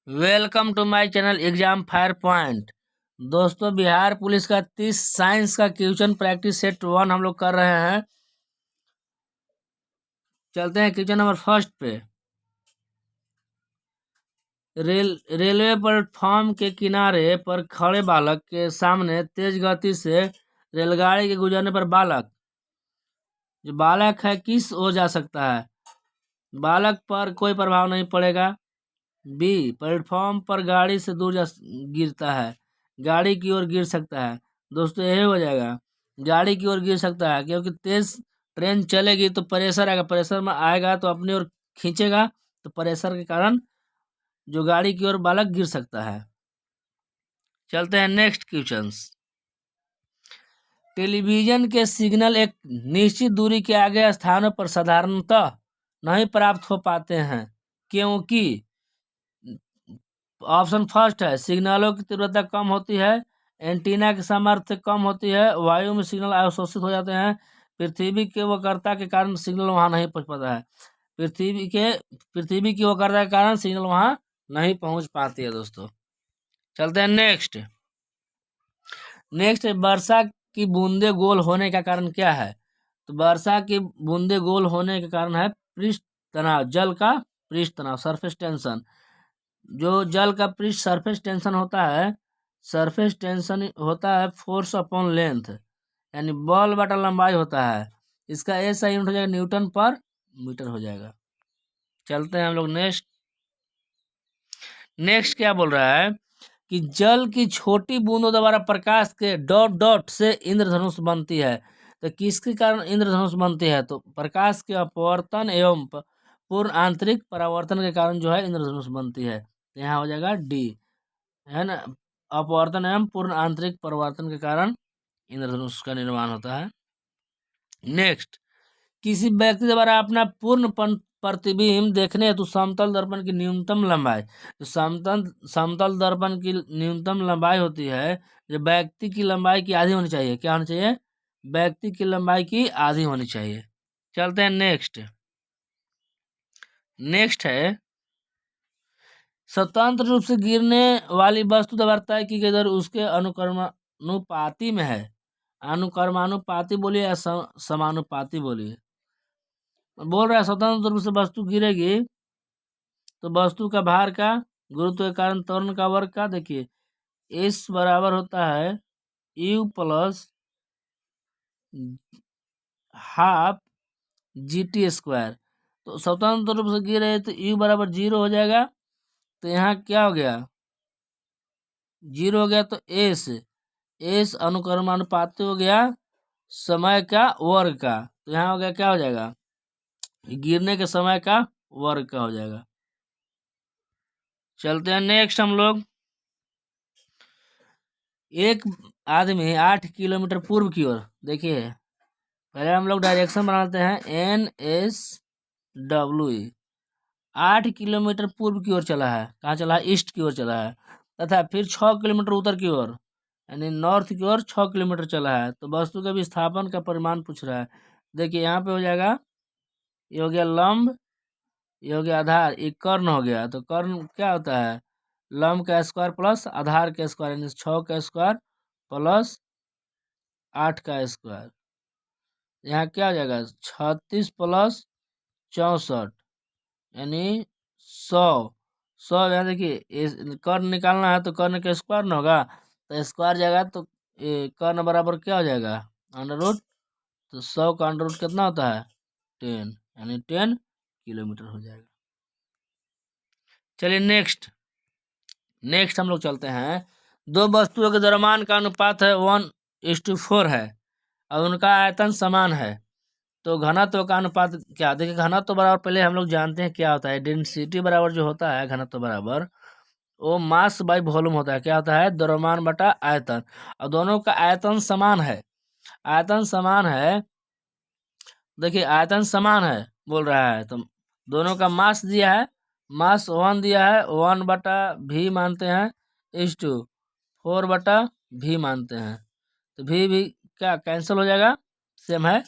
Welcome to my channel exam fire point. दोस्तों, Bihar police का 30 science का क्वेश्चन प्रैक्टिस सेट 1 हम लोग कर रहे हैं। चलते हैं क्वेश्चन नंबर फर्स्ट पे। रेलवे प्लेटफॉर्म के किनारे पर खड़े बालक के सामने तेज गति से रेलगाड़ी के गुजरने पर जो बालक है किस ओर जा सकता है? बालक पर कोई प्रभाव नहीं पड़ेगा। बी, प्लेटफॉर्म पर गाड़ी से दूर गिरता है, गाड़ी की ओर गिर सकता है। दोस्तों, यही हो जाएगा, गाड़ी की ओर गिर सकता है, क्योंकि तेज ट्रेन चलेगी तो प्रेशर आएगा, प्रेशर में आएगा तो अपनी ओर खींचेगा, तो प्रेशर के कारण जो गाड़ी की ओर बालक गिर सकता है। चलते हैं नेक्स्ट क्वेश्चन। टेलीविजन के सिग्नल एक निश्चित दूरी के आगे स्थानों पर साधारणतः नहीं प्राप्त हो पाते हैं, क्योंकि ऑप्शन फर्स्ट है सिग्नलों की तीव्रता कम होती है, एंटीना की सामर्थ्य कम होती है, वायु में सिग्नल अवशोषित हो जाते हैं, पृथ्वी के वक्रता के कारण सिग्नल वहां नहीं पहुंच पाता है। पृथ्वी की वक्रता के कारण सिग्नल वहां नहीं पहुंच पाती है। दोस्तों, चलते हैं नेक्स्ट। वर्षा की बूंदे गोल होने का कारण क्या है? तो वर्षा की बूंदे गोल होने के कारण है पृष्ठ तनाव, जल का पृष्ठ तनाव, सरफेस टेंशन। जो जल का पृष्ठ सरफेस टेंशन होता है, सरफेस टेंशन होता है फोर्स अपॉन लेंथ, यानी बल बटा लंबाई होता है। इसका ऐसा यूनिट हो जाएगा न्यूटन पर मीटर हो जाएगा। चलते हैं हम लोग नेक्स्ट क्या बोल रहा है कि जल की छोटी बूंदों द्वारा प्रकाश के डॉट डॉट से इंद्रधनुष बनती है। तो किसके कारण इंद्रधनुष बनती है? तो प्रकाश के अपवर्तन एवं पूर्ण आंतरिक परावर्तन के कारण जो है इंद्रधनुष बनती है। तो यहाँ हो जाएगा डी, है ना, अपवर्तन एवं पूर्ण आंतरिक परिवर्तन के कारण इंद्रधनुष का निर्माण होता है। नेक्स्ट, किसी व्यक्ति द्वारा अपना पूर्ण प्रतिबिंब देखने हेतु समतल दर्पण की न्यूनतम लंबाई, तो समतल दर्पण की न्यूनतम लंबाई होती है जो व्यक्ति की लंबाई की आधी होनी चाहिए। क्या होनी चाहिए? व्यक्ति की लंबाई की आधी होनी चाहिए। चलते हैं नेक्स्ट है स्वतंत्र रूप से गिरने वाली वस्तु द्वारा तय की गई दर उसके अनुक्रमानुपाती में है। अनुक्रमानुपाती बोलिए या समानुपाती बोलिए। बोल रहा है स्वतंत्र रूप से वस्तु गिरेगी तो वस्तु का भार का गुरुत्व के कारण त्वरण का वर्ग का, देखिए एस बराबर होता है you plus half G T square. तो स्वतंत्र रूप से गिरे तो यू बराबर 0 हो जाएगा, तो यहाँ क्या हो गया? 0 हो गया, तो एस अनुक्रमानुपाती हो गया समय का वर्ग का, तो यहाँ हो गया, क्या हो जाएगा? गिरने के समय का वर्ग का हो जाएगा। चलते हैं नेक्स्ट हम लोग। एक आदमी 8 किलोमीटर पूर्व की ओर, देखिए पहले हम लोग डायरेक्शन बनाते हैं NSW। 8 किलोमीटर पूर्व की ओर चला है, कहाँ चला है? ईस्ट की ओर चला है, तथा फिर 6 किलोमीटर उत्तर की ओर यानी नॉर्थ की ओर 6 किलोमीटर चला है। तो वस्तु के विस्थापन का परिमाण पूछ रहा है। देखिए यहाँ पे हो जाएगा, ये हो गया लंब, ये हो गया आधार, ये कर्ण हो गया। तो कर्ण क्या होता है? लंब का स्क्वायर प्लस आधार का स्क्वायर, यानी 6 का स्क्वायर प्लस 8 का स्क्वायर। यहाँ क्या हो जाएगा? 36 प्लस 64 यानी 100। यहाँ देखिए कर्ण निकालना है तो कर्ण का स्क्वायर न होगा, तो स्क्वायर जाएगा तो कर्ण बराबर क्या हो जाएगा? Under root. तो 100 का अंडर रूट कितना होता है? 10, यानी 10 किलोमीटर हो जाएगा। चलिए नेक्स्ट हम लोग चलते हैं। दो वस्तुओं के द्रव्यमान का अनुपात है 1:4 है और उनका आयतन समान है, तो घनत्व का अनुपात क्या? देखिए घनत्व बराबर पहले हम लोग जानते हैं क्या होता है। डेंसिटी बराबर जो होता है घनत्व बराबर वो मास बाई वॉल्यूम होता है। क्या होता है? द्रव्यमान बटा आयतन। और दोनों का आयतन समान है, आयतन समान है। देखिए आयतन समान है बोल रहा है, तो दोनों का मास दिया है, मास 1 दिया है, 1/v मानते हैं, इस टू 4/v मानते हैं। तो भी क्या कैंसिल हो जाएगा? सेम है,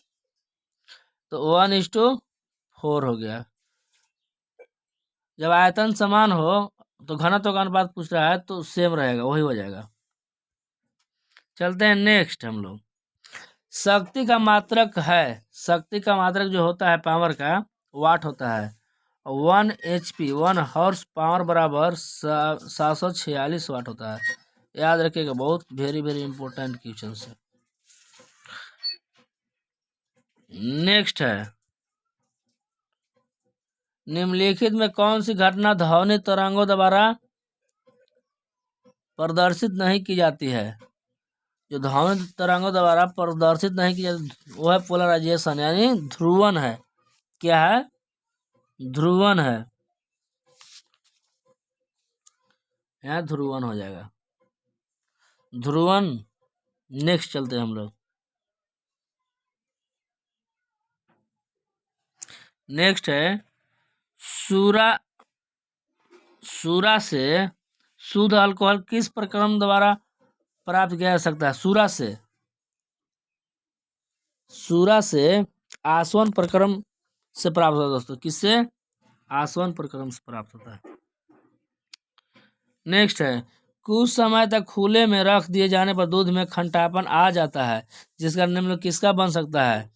तो 1:4 हो गया। जब आयतन समान हो तो घनत्व का अनुपात पूछ रहा है तो सेम रहेगा, वही हो जाएगा। चलते हैं नेक्स्ट हम लोग। शक्ति का मात्रक है, शक्ति का मात्रक जो होता है पावर का, वाट होता है। 1 HP 1 हॉर्स बराबर 746 वाट होता है। याद रखिएगा, बहुत वेरी वेरी इंपॉर्टेंट क्वेश्चन है। नेक्स्ट है, निम्नलिखित में कौन सी घटना ध्वनि तरंगों द्वारा प्रदर्शित नहीं की जाती है? जो ध्वनि तरंगों द्वारा प्रदर्शित नहीं की जाती वो है पोलराइजेशन, यानी ध्रुवन है। क्या है? ध्रुवन है, यहाँ ध्रुवन हो जाएगा, ध्रुवन। नेक्स्ट चलते हैं हम लोग। नेक्स्ट है, सूरा सूरा से शुद्ध अल्कोहल किस प्रक्रम द्वारा प्राप्त किया जा सकता है? सूरा से आसवन प्रक्रम से प्राप्त होता है दोस्तों। किससे? आसवन प्रक्रम से प्राप्त होता है। नेक्स्ट है, कुछ समय तक खुले में रख दिए जाने पर दूध में खंटापन आ जाता है, जिसका निम्न किसका बन सकता है?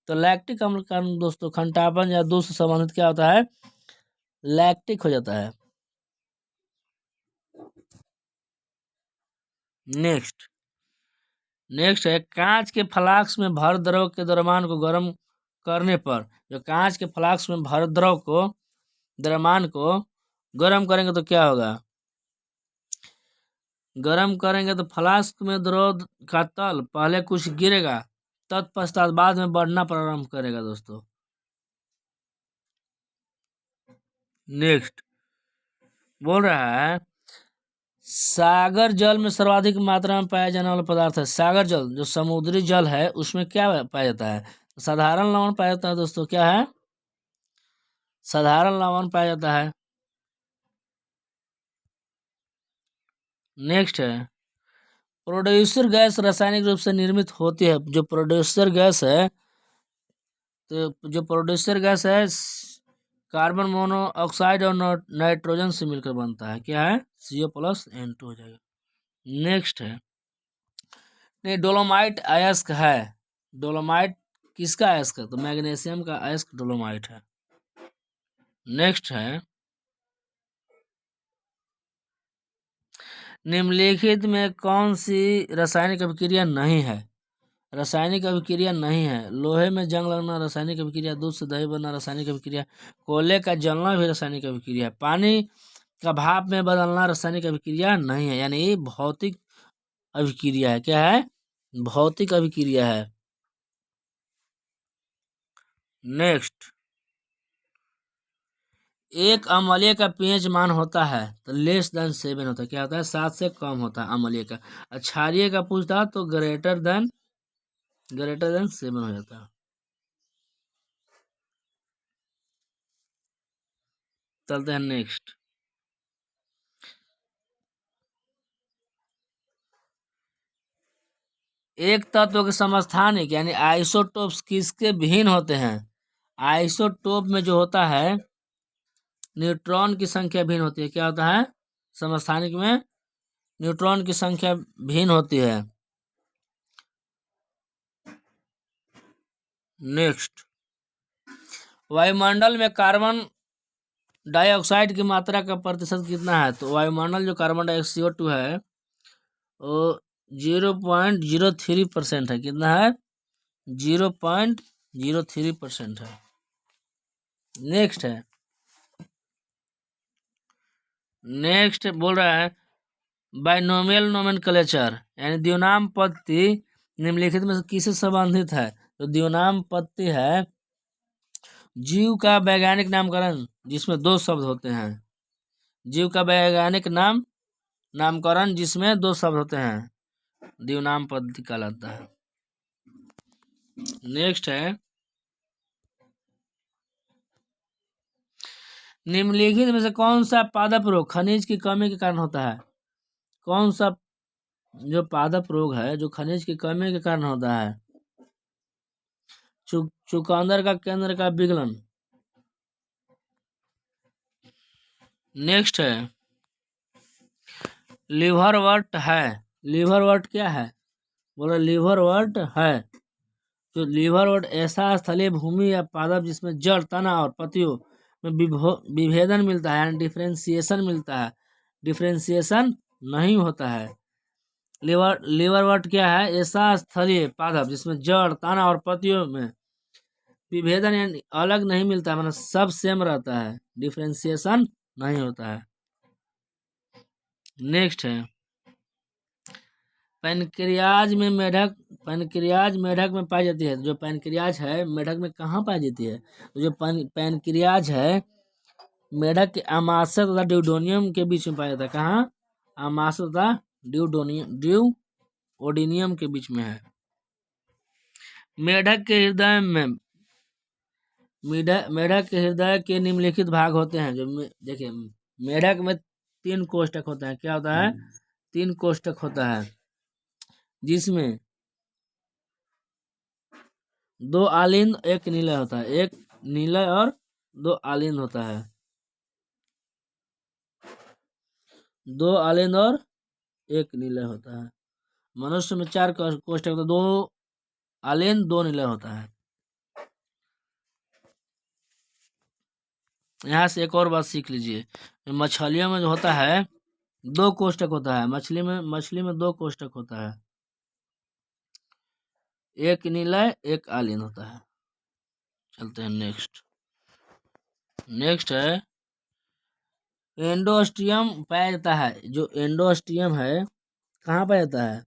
तो लैक्टिक अम्ल का दोस्तों खंटापन या दूध से संबंधित क्या होता है? लैक्टिक हो जाता है। नेक्स्ट है, कांच के फ्लास्क में भर द्रव के द्रव्यमान को गर्म करने पर, जो कांच के फ्लास्क में भर द्रव्यमान को गर्म करेंगे तो क्या होगा? गर्म करेंगे तो फ्लास्क में द्रव का तल पहले कुछ गिरेगा, तत्पश्चात बाद में बढ़ना प्रारंभ करेगा दोस्तों। नेक्स्ट बोल रहा है, सागर जल में सर्वाधिक मात्रा में पाया जाने वाला पदार्थ है। सागर जल जो समुद्री जल है उसमें क्या पाया जाता है? साधारण लवण पाया जाता है दोस्तों। क्या है? साधारण लवण पाया जाता है। नेक्स्ट है, प्रोड्यूसर गैस रासायनिक रूप से निर्मित होती है। जो प्रोड्यूसर गैस है, तो जो प्रोड्यूसर गैस है कार्बन मोनोऑक्साइड और नाइट्रोजन से मिलकर बनता है। क्या है? CO+N2 हो जाएगा। नेक्स्ट है, नहीं डोलोमाइट अयस्क है। डोलोमाइट किसका अयस्क है? तो मैग्नीशियम का अयस्क डोलोमाइट है। नेक्स्ट है, निम्नलिखित में कौन सी रासायनिक अभिक्रिया नहीं है? रासायनिक अभिक्रिया नहीं है। लोहे में जंग लगना रासायनिक अभिक्रिया, दूध से दही बनना रासायनिक अभिक्रिया, कोयले का जलना भी रासायनिक अभिक्रिया है, पानी का भाप में बदलना रासायनिक अभिक्रिया नहीं है, यानी ये भौतिक अभिक्रिया है। क्या है? भौतिक अभिक्रिया है। नेक्स्ट, एक अम्लीय का पीएच मान होता है तो <7 होता है। क्या होता है? 7 से कम होता है अम्लीय का। क्षारीय का पूछता तो ग्रेटर देन 7 हो जाता है। चलते हैं नेक्स्ट। एक तत्व के समस्थानिक यानी आइसोटोप्स किसके भिन्न होते हैं? आइसोटोप में जो होता है न्यूट्रॉन की संख्या भिन्न होती है। क्या होता है? समस्थानिक में न्यूट्रॉन की संख्या भिन्न होती है। नेक्स्ट, वायुमंडल में कार्बन डाइऑक्साइड की मात्रा का प्रतिशत कितना है? तो वायुमंडल जो कार्बन डाइऑक्साइड CO2 है वो 0.03% है। कितना है? 0.03% है। नेक्स्ट है, नेक्स्ट बोल रहा है बाइनोमियल नोमेनक्लेचर यानी द्विनाम पत्ती निम्नलिखित में से किससे संबंधित है? तो द्विनाम पत्ती है जीव का वैज्ञानिक नामकरण जिसमें 2 शब्द होते हैं। जीव का वैज्ञानिक नामकरण जिसमें 2 शब्द होते हैं, द्विनाम पत्ती कहलाता है। नेक्स्ट है, निम्नलिखित में से कौन सा पादप रोग खनिज की कमी के कारण होता है? कौन सा जो पादप रोग है जो खनिज की कमी के कारण होता है? चुकंदर का केंद्र का विगलन। नेक्स्ट है, लिवरवर्ट है। लिवरवर्ट क्या है? बोलो लिवरवर्ट है। तो लिवरवर्ट ऐसा स्थलीय भूमि या पादप जिसमें जड़, तना और पत्तियों में विभेदन मिलता है, यानी डिफ्रेंसिएशन मिलता है। डिफ्रेंसिएशन नहीं होता है। लिवरवर्ट क्या है? ऐसा स्थलीय पादप जिसमें जड़, तना और पत्तियों में विभेदन यानी अलग नहीं मिलता है, मतलब सब सेम रहता है, डिफ्रेंसिएशन नहीं होता है। नेक्स्ट है पैनक्रियाज में मेढक। पैनक्रियाज मेढक में पाई जाती है। जो पैनक्रियाज है मेढक में कहाँ पाई जाती है? तो जो पैनक्रियाज है मेढक के आमाशय तथा ड्यूडोनियम के बीच में पाया जाता है। कहाँ? आमाशय तथा ड्यूओडिनियम के बीच में है। मेढक के हृदय में मेढक के हृदय के निम्नलिखित भाग होते हैं। जो देखिए मेढक में 3 कोष्ठक होता है। क्या होता है? 3 कोष्ठक होता है, जिसमें 2 आलिंद 1 निलय होता है। 1 निलय और 2 आलिंद होता है। 2 आलिंद और 1 निलय होता है। मनुष्य में 4 कोष्ठक होता है। 2 आलिंद 2 निलय होता है। यहाँ से एक और बात सीख लीजिए, मछलियों में जो होता है 2 कोष्ठक होता है। मछली में 2 कोष्ठक होता है। 1 निलय 1 आलिंद होता है। चलते हैं नेक्स्ट है एंडोस्टियम पाया जाता है। जो एंडोस्टियम है कहाँ पाया जाता है?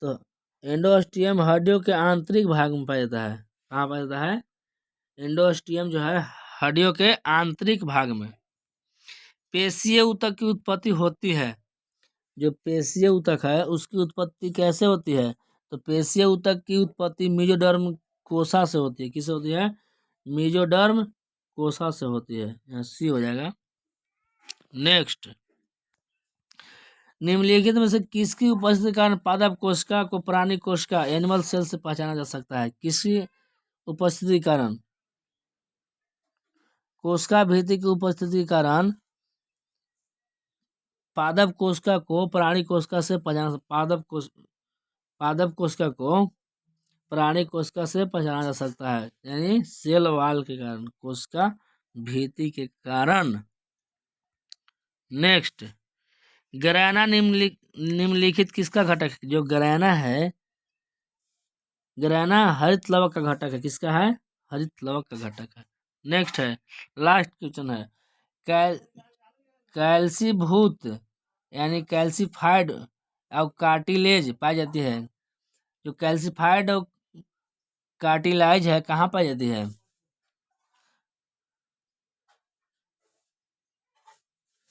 तो एंडोस्टियम हड्डियों के आंतरिक भाग में पाया जाता है। कहाँ पाया जाता है? एंडोस्टियम जो है हड्डियों के आंतरिक भाग में। पेशीय ऊतक की उत्पत्ति होती है। जो पेशीय ऊतक है उसकी उत्पत्ति कैसे होती है? तो पेशीय ऊतक की उत्पत्ति मेजोडर्म कोशा से होती है। किससे होती है? मेजोडर्म कोशा से होती है। यहाँ सी हो जाएगा। नेक्स्ट, निम्नलिखित में से किसकी उपस्थिति के कारण पादप कोशिका को प्राणी कोशिका एनिमल सेल से पहचाना जा सकता है? किसकी उपस्थिति के कारण? कोशिका भित्ति की उपस्थिति के कारण पादप कोशिका को प्राणी कोशिका से पहचाना पादप कोशिका को प्राणी कोशिका से पहचाना जा सकता है, यानी सेल वाल के कारण, कोशिका भित्ति के कारण। नेक्स्ट, ग्रैना निम्नलिखित किसका घटक है? जो ग्रैना है, ग्रैना हरित लवक का घटक है। किसका है? हरित लवक का घटक है। नेक्स्ट है, लास्ट क्वेश्चन है, कैल्सीभूत यानी कैल्सीफाइड और कार्टिलेज पाई जाती है। जो कैल्सीफाइड और कार्टिलाइज है कहाँ पाई जाती है?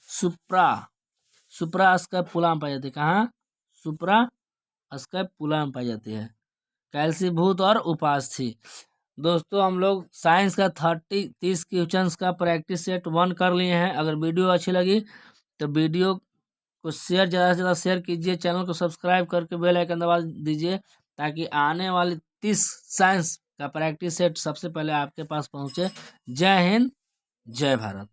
सुप्रा स्कैपुला में पाई जाती है। कहाँ? सुप्रा स्कैपुला में पाई जाती है। कैल्सीभूत और उपास्थि। दोस्तों हम लोग साइंस का 30 क्वेश्चंस का प्रैक्टिस सेट 1 कर लिए हैं। अगर वीडियो अच्छी लगी तो वीडियो को ज़्यादा से ज़्यादा शेयर कीजिए। चैनल को सब्सक्राइब करके बेल आइकन दबा दीजिए, ताकि आने वाली 30 साइंस का प्रैक्टिस सेट सबसे पहले आपके पास पहुंचे। जय हिंद, जय भारत।